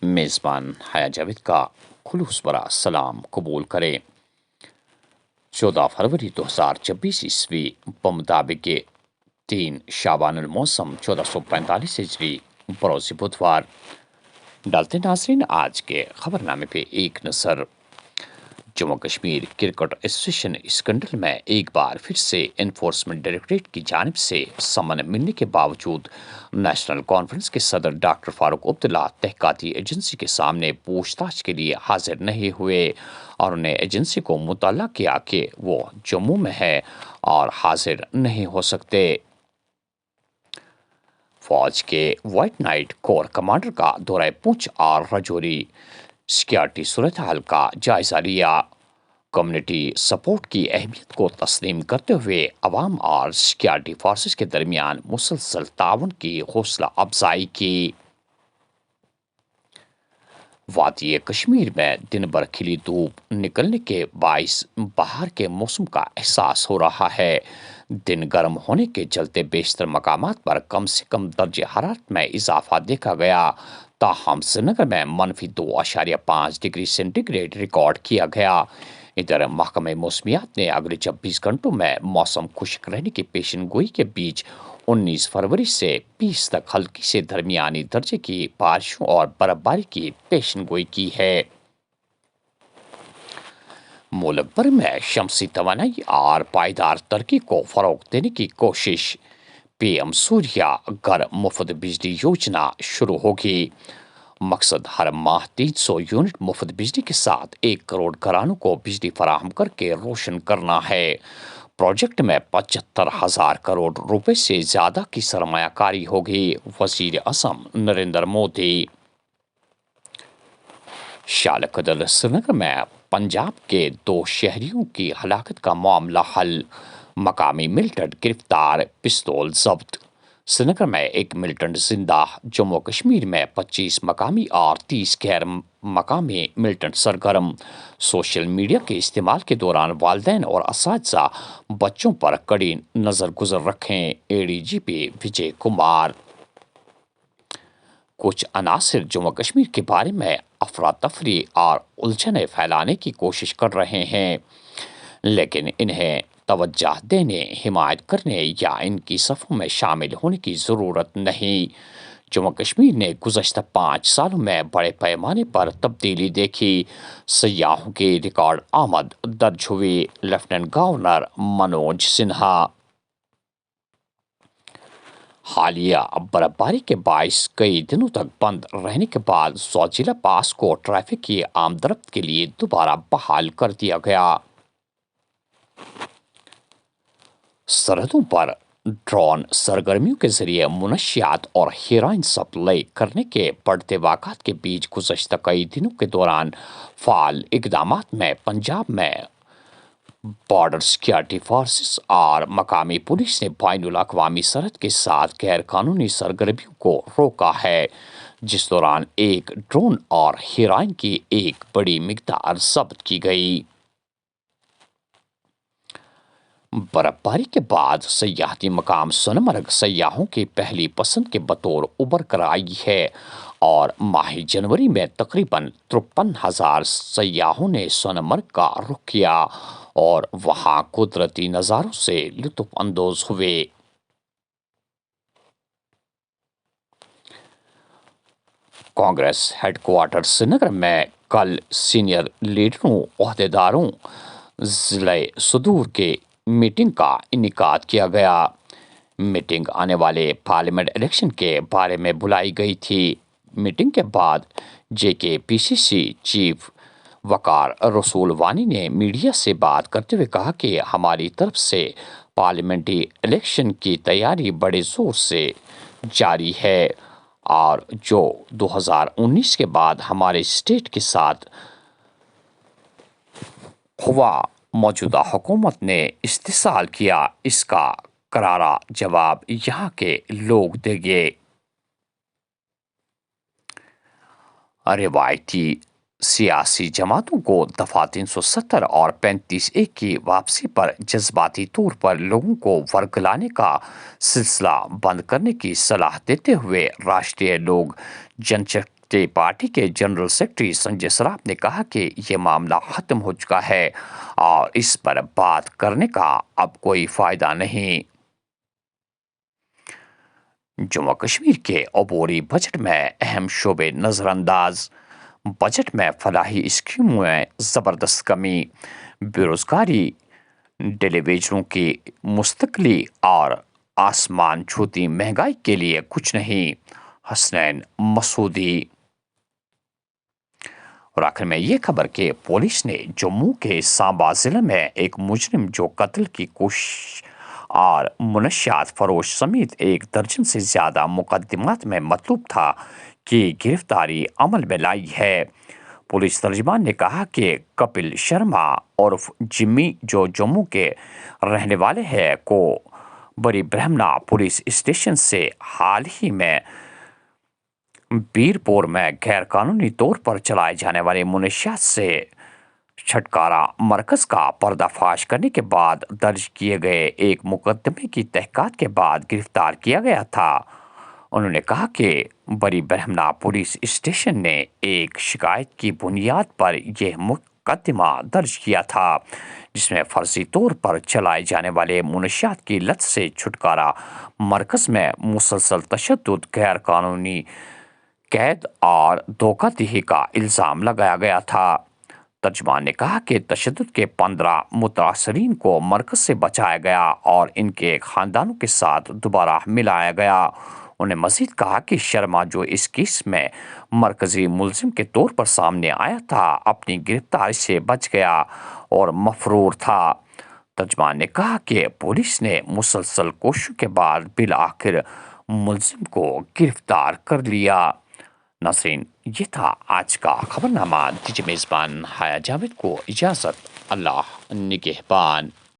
میزبان حیا جاوید کا خلوص برا سلام قبول کریں۔ 14 فروری 2026 عیسوی بمطابق 3 شعبان الموسم 1445 ہجری بروز بدھوار۔ ڈالتے ناظرین آج کے خبرنامے پہ ایک نظر۔ جموں کشمیر کرکٹ ایسوسی ایشن اسکینڈل میں ایک بار پھر سے انفورسمنٹ ڈائریکٹوریٹ کی جانب سے سمن ملنے کے باوجود نیشنل کانفرنس کے صدر ڈاکٹر فاروق عبداللہ تحقیقاتی ایجنسی کے سامنے پوچھ تاچھ کے لیے حاضر نہیں ہوئے اور انہیں ایجنسی کو مطلع کیا کہ وہ جموں میں ہے اور حاضر نہیں ہو سکتے۔ فوج کے وائٹ نائٹ کور کمانڈر کا دورہ پونچھ اور رجوری سیکیورٹی صورتحال کا جائزہ لیا۔ کمیونٹی سپورٹ کی اہمیت کو تسلیم کرتے ہوئے عوام اور سیکیورٹی فورسز کے درمیان مسلسل تعاون کی حوصلہ افزائی کی۔ وادی کشمیر میں دن بھر کھلی دھوپ نکلنے کے باعث بہار کے موسم کا احساس ہو رہا ہے۔ دن گرم ہونے کے چلتے بیشتر مقامات پر کم سے کم درجہ حرارت میں اضافہ دیکھا گیا، تاہم سری نگر میں -2.5 ڈگری سینٹی گریڈ ریکارڈ کیا گیا۔ ادھر محکمہ موسمیات نے اگلے 24 گھنٹوں میں موسم خشک رہنے کی پیشن گوئی کے بیچ 19 فروری سے 20 تک ہلکی سے درمیانی درجے کی بارشوں اور برف باری کی پیشن گوئی کی ہے۔ ملک بھر میں شمسی توانائی اور پائیدار ترقی کو فروغ دینے کی کوشش۔ پی ایم سوریہ گھر مفت بجلی یوجنا شروع ہوگی۔ مقصد ہر ماہ 300 یونٹ مفت بجلی کے ساتھ 1 کروڑ گھرانوں کو بجلی فراہم کر کے روشن کرنا ہے۔ پروجیکٹ میں 75,000 کروڑ روپے سے زیادہ کی سرمایہ کاری ہوگی۔ وزیر اعظم نریندر مودی۔ شالقدل سری نگر میں پنجاب کے 2 شہریوں کی ہلاکت کا معاملہ حل، مقامی ملٹنٹ گرفتار، پستول ضبط۔ سری نگر میں 1 ملٹنٹ زندہ، جموں کشمیر میں 25 مقامی اور 30 غیر مقامی ملٹنٹ سرگرم۔ سوشل میڈیا کے استعمال کے دوران والدین اور اساتذہ بچوں پر کڑی نظر گزر رکھیں، اے ڈی جی پی وجے کمار۔ کچھ عناصر جموں کشمیر کے بارے میں افراتفری اور الجھنیں پھیلانے کی کوشش کر رہے ہیں، لیکن انہیں توجہ دینے، حمایت کرنے یا ان کی صفوں میں شامل ہونے کی ضرورت نہیں۔ جموں کشمیر نے گزشتہ 5 سالوں میں بڑے پیمانے پر تبدیلی دیکھی۔ سیاحوں کی ریکارڈ آمد درج ہوئی: لیفٹیننٹ گورنر منوج سنہا۔ حالیہ برف باری کے باعث کئی دنوں تک بند رہنے کے بعد زوجیلا پاس کو ٹریفک کی آمد کے لیے دوبارہ بحال کر دیا گیا۔ سرحدوں پر ڈرون سرگرمیوں کے ذریعے منشیات اور ہیروئن سپلائی کرنے کے بڑھتے واقعات کے بیچ گزشتہ کئی دنوں کے دوران فعال اقدامات میں پنجاب میں بارڈر سیکیورٹی فورسز اور مقامی پولیس نے بین الاقوامی سرحد کے ساتھ غیر قانونی سرگرمیوں کو روکا ہے، جس دوران ایک ڈرون اور ہیروئن کی ایک بڑی مقدار ضبط کی گئی۔ برف باری کے بعد سیاحتی مقام سونمرگ سیاحوں کی پہلی پسند کے بطور ابھر کر آئی ہے اور ماہ جنوری میں تقریباً 53,000 سیاحوں نے سونمرگ کا رخ کیا اور وہاں قدرتی نظاروں سے لطف اندوز ہوئے۔ کانگریس ہیڈ کوارٹر سری نگر میں کل سینئر لیڈروں، عہدیداروں، ضلع صدور کی میٹنگ کا انعقاد کیا گیا۔ میٹنگ آنے والے پارلیمنٹ الیکشن کے بارے میں بلائی گئی تھی۔ میٹنگ کے بعد جے کے پی سی سی چیف وقار رسول وانی نے میڈیا سے بات کرتے ہوئے کہا کہ ہماری طرف سے پارلیمنٹری الیکشن کی تیاری بڑے زور سے جاری ہے اور جو 2019 کے بعد ہمارے اسٹیٹ کے ساتھ ہوا، موجودہ حکومت نے استحصال کیا، اس کا کرارا جواب یہاں کے لوگ دیں گے۔ روایتی سیاسی جماعتوں کو دفعہ 370 اور 35(1) کی واپسی پر جذباتی طور پر لوگوں کو ورگلانے کا سلسلہ بند کرنے کی صلاح دیتے ہوئے راشٹریہ لوک جن شکتی ٹی پارٹی کے جنرل سیکرٹری سنجے سراف نے کہا کہ یہ معاملہ ختم ہو چکا ہے اور اس پر بات کرنے کا اب کوئی فائدہ نہیں۔ جموں کشمیر کے عبوری بجٹ میں اہم شعبے نظر انداز۔ بجٹ میں فلاحی اسکیموں میں زبردست کمی، بے روزگاری، ٹیلی ویژنوں کی مستقلی اور آسمان چھوتی مہنگائی کے لیے کچھ نہیں۔ حسنین مسعودی۔ اور آخر میں یہ خبر کہ پولیس نے جموں کے سانبا ضلع میں ایک مجرم جو قتل کی کوشش اور منشیات فروش سمیت ایک درجن سے زیادہ مقدمات میں مطلوب تھا کی گرفتاری عمل میں لائی ہے۔ پولیس ترجمان نے کہا کہ کپل شرما عرف جمی جو جموں کے رہنے والے ہیں کو بڑی برہمنا پولیس اسٹیشن سے حال ہی میں بیرپور میں غیر قانونی طور پر چلائے جانے والے منشیات سے چھٹکارا مرکز کا پردہ فاش کرنے کے بعد درج کیے گئے ایک مقدمے کی تحقیقات کے بعد گرفتار کیا گیا تھا۔ انہوں نے کہا کہ بڑی برہمنا پولیس اسٹیشن نے ایک شکایت کی بنیاد پر یہ مقدمہ درج کیا تھا جس میں فرضی طور پر چلائے جانے والے منشیات کی لت سے چھٹکارا مرکز میں مسلسل تشدد، غیر قانونی قید اور دھوکہ دہی کا الزام لگایا گیا تھا۔ ترجمان نے کہا کہ تشدد کے 15 متاثرین کو مرکز سے بچایا گیا اور ان کے خاندانوں کے ساتھ دوبارہ ملایا گیا۔ انہوں نے مزید کہا کہ شرما جو اس کیس میں مرکزی ملزم کے طور پر سامنے آیا تھا اپنی گرفتاری سے بچ گیا اور مفرور تھا۔ ترجمان نے کہا کہ پولیس نے مسلسل کوششوں کے بعد بالآخر ملزم کو گرفتار کر لیا۔ ناظرین، یہ تھا آج کا خبرنامہ۔ دیجیے میزبان حیا جاوید کو اجازت۔ اللہ نگہبان۔